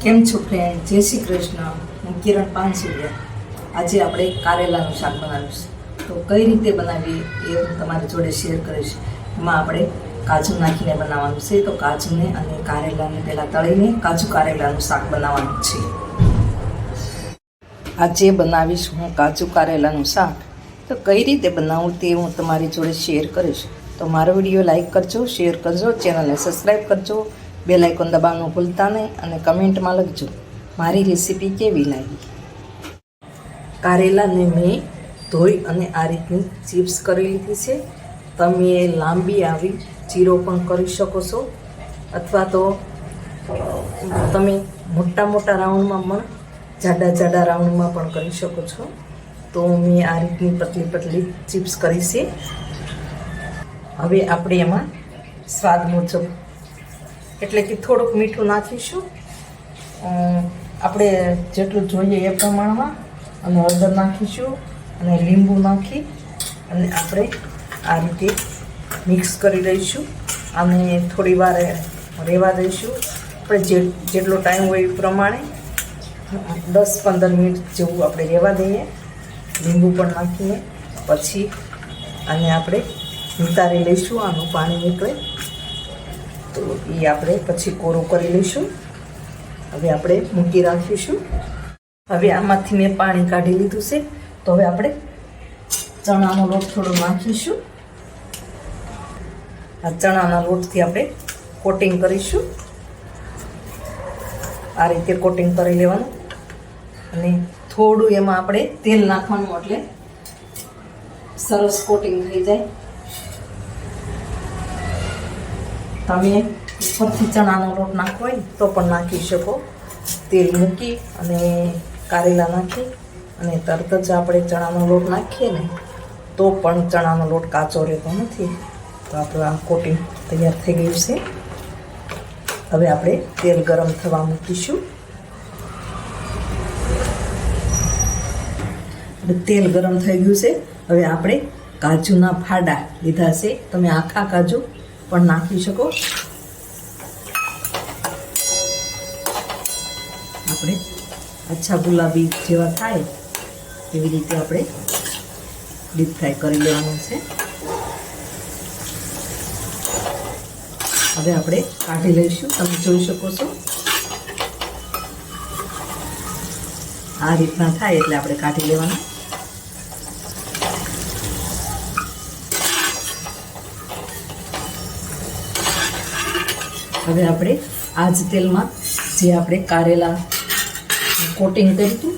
કેમ છો ફ્રેન્ડ? જય શ્રી કૃષ્ણ. હું કિરણ પાનસુરિયા. આજે આપણે કારેલાનું શાક બનાવીશું. તો કઈ રીતે બનાવીએ એ હું તમારી જોડે શેર કરીશ. એમાં આપણે કાજુ નાખીને બનાવવાનું છે. તો કાજુને અને કારેલાને પહેલાં તળીને કાજુ કારેલાનું શાક બનાવવાનું છે. આજે બનાવીશ હું કાજુ કારેલાનું શાક. તો કઈ રીતે બનાવું તે હું તમારી જોડે શેર કરીશ. તો મારો વિડીયો લાઈક કરજો, શેર કરજો, ચેનલને સબસ્ક્રાઈબ કરજો, બેલ આઇકોન દબાવવાનું ભૂલતા નહીં અને કમેન્ટમાં લખજો મારી રેસીપી કેવી લાગી. કારેલાને મેં ધોઈ અને આ રીતની ચિપ્સ કરી લીધી છે. તમે લાંબી આવી ચીરો પણ કરી શકો છો, અથવા તો તમે મોટા મોટા રાઉન્ડમાં પણ જાડા રાઉન્ડમાં પણ કરી શકો છો. તો મેં આ રીતની પતલી પતલી ચિપ્સ કરી છે. હવે આપણે એમાં સ્વાદ મુજબ એટલે કે થોડુંક મીઠું નાખીશું, આપણે જેટલું જોઈએ એ પ્રમાણમાં, અને હળદર નાખીશું અને લીંબુ નાખી અને આપણે આ રીતે મિક્સ કરી દઈશું. અને થોડી વાર રહેવા દઈશું. આપણે જેટલો ટાઈમ હોય એ પ્રમાણે 10-15 મિનિટ જેવું આપણે રહેવા દઈએ. લીંબુ પણ નાખીને પછી આને આપણે ઉતારી લઈશું. આનું પાણી નીકળે તો એ આપણે પછી કોરું કરી લઈશું. હવે આપણે મૂકી રાખીશું. હવે આમાંથી મેં પાણી કાઢી લીધું છે. તો હવે આપણે ચણાનો લોટ થોડો નાખીશું. આ ચણાના લોટથી આપણે કોટિંગ કરીશું. આ રીતે કોટિંગ કરી લેવાનું અને થોડું એમાં આપણે તેલ નાખવાનું, એટલે સરસ કોટિંગ થઈ જાય. તમે ઉપરથી ચણાનો લોટ નાખવો હોય તો પણ નાખી શકો. તેલ મૂકી અને કારેલા નાખી અને તરત જ આપણે ચણાનો લોટ નાખીએ ને તો પણ ચણાનો લોટ કાચો રહેતો નથી. તો આપણું આ કોટિંગ તૈયાર થઈ ગયું છે. હવે આપણે તેલ ગરમ થવા મૂકીશું. તેલ ગરમ થઈ ગયું છે. હવે આપણે કાજુના ફાડા લીધા છે. તમે આખા કાજુ પણ નાખી શકો. આપણે આછા ગુલાબી જેવા થાય એવી રીતે આપણે ડીપ ફ્રાય કરી લેવાનું છે. હવે આપણે કાઢી લઈશું. તમે જોઈ શકો છો આ રીતના થાય એટલે આપણે કાઢી લેવાના. હવે આપણે આ જ તેલમાં જે આપણે કારેલા કોટિંગ કર્યું હતું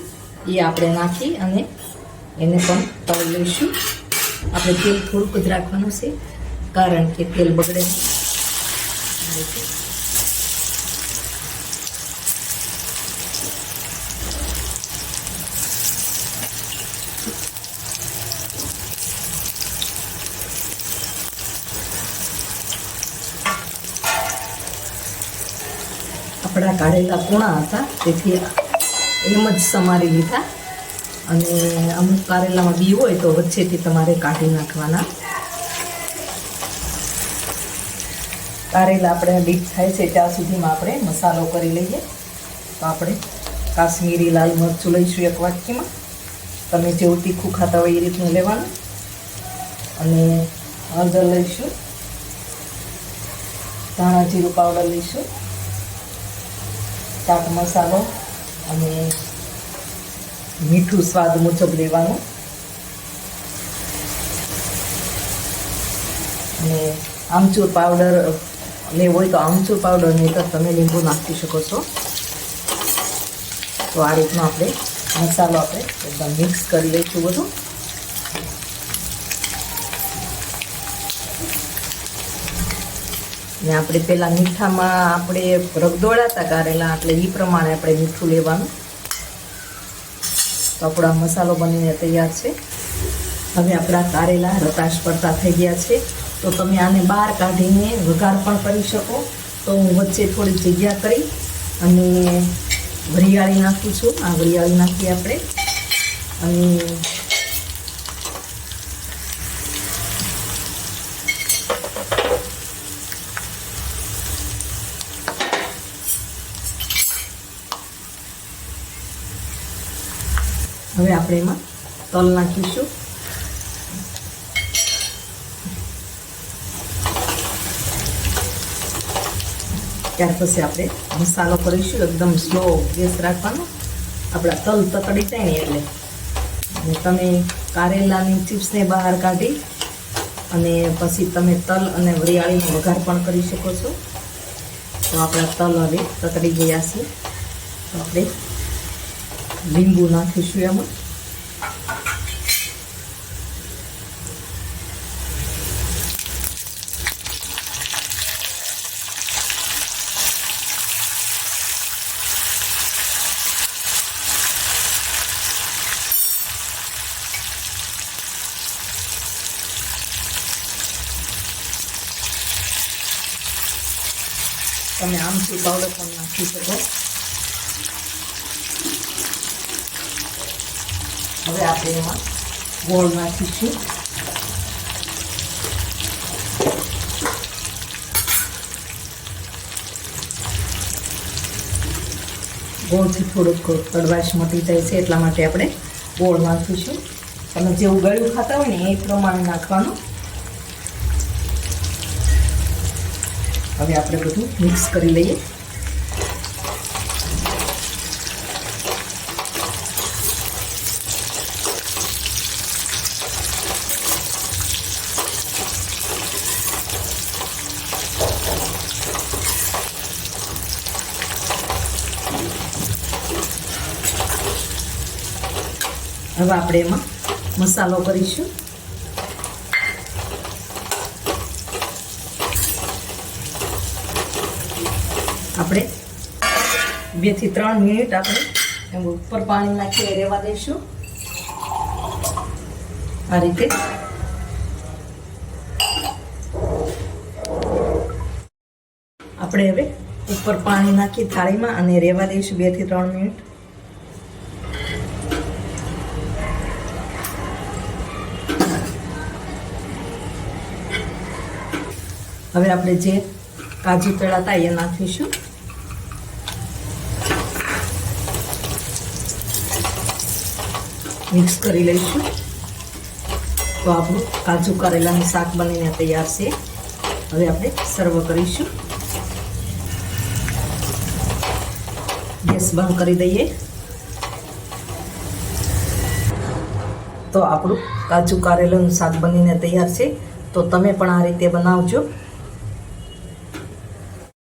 એ આપણે નાખી અને એને પણ તળી લઈશું. આપણે તેલ થોડુંક જ રાખવાનું છે, કારણ કે તેલ બગડે નહીં. આપણા કારેલા કૂણા હતા તેથી એમ જ સમારી લીધા. અને અમુક કારેલામાં બી હોય તો વચ્ચેથી તમારે કાઢી નાખવાના. કારેલા આપણે ડીપ થાય છે ત્યાં સુધીમાં આપણે મસાલો કરી લઈએ. તો આપણે કાશ્મીરી લાલ મરચું લઈશું 1 વાટકીમાં. તમે જેવું તીખું ખાતા હોય એ રીતનું લેવાનું. અને હળદર લઈશું, ધાણા જીરું પાવડર લઈશું, ચાટ મસાલો અને મીઠું સ્વાદ મુજબ લેવાનું. અને આમચૂર પાવડર લેવો હોય તો આમચૂર પાવડર, નહીં તો તમે લીંબુ નાખી શકો છો. તો આ રીતનો આપણે મસાલો આપણે એકદમ મિક્સ કરી લઈશું બધું. ને આપણે પહેલાં મીઠામાં આપણે રગદોળા હતા કારેલા, એટલે એ પ્રમાણે આપણે મીઠું લેવાનું. તો આપણો મસાલો બનીને તૈયાર છે. હવે આપણા કારેલા રતાશ પડતા થઈ ગયા છે. તો તમે આને બહાર કાઢીને વઘાર પણ કરી શકો. તો હું વચ્ચે થોડી જગ્યા કરી અને વરિયાળી નાખું છું. આ વરિયાળી નાખી આપણે અને હવે આપણે એમાં તલ નાખીશું. ત્યાર પછી આપણે મસાલો કરીશું. એકદમ સ્લો ગેસ રાખવાનો, આપણા તલ તતડી જાય ને એટલે. અને તમે કારેલાની ચિપ્સને બહાર કાઢી અને પછી તમે તલ અને વરિયાળીનો વઘાર પણ કરી શકો છો. તો આપણા તલ હવે તતડી ગયા છે. તો આપણે લીંબુ નાખીશું એમાં. તમે આમચૂર પાવડર પણ નાખી શકો. હવે આપણે એમાં ગોળ નાખીશું. ગોળથી થોડુંક કડવાશ મટી જાય છે એટલા માટે આપણે ગોળ નાખીશું. તમે જેવું ગળ્યું ખાતા હોય ને એ પ્રમાણે નાખવાનું. હવે આપણે બધું મિક્સ કરી લઈએ. હવે આપણે એમાં મસાલો કરીશું. આપણે 2 થી 3 મિનિટ આપણે ઉપર પાણી નાખી રહેવા દઈશું. આ રીતે આપણે હવે ઉપર પાણી નાખી થાળીમાં અને રહેવા દઈશું 2 થી 3 મિનિટ. હવે આપણે જે કાજુ પેડા હતા એ નાખીશું. મિક્સ કરી લઈશું. તો આપણું કાજુ કારેલાનું શાક બનીને તૈયાર છે. હવે આપણે સર્વ કરીશું. ગેસ બંધ કરી દઈએ. તો આપણું કાજુ કારેલાનું શાક બનીને તૈયાર છે. તો તમે પણ આ રીતે બનાવજો.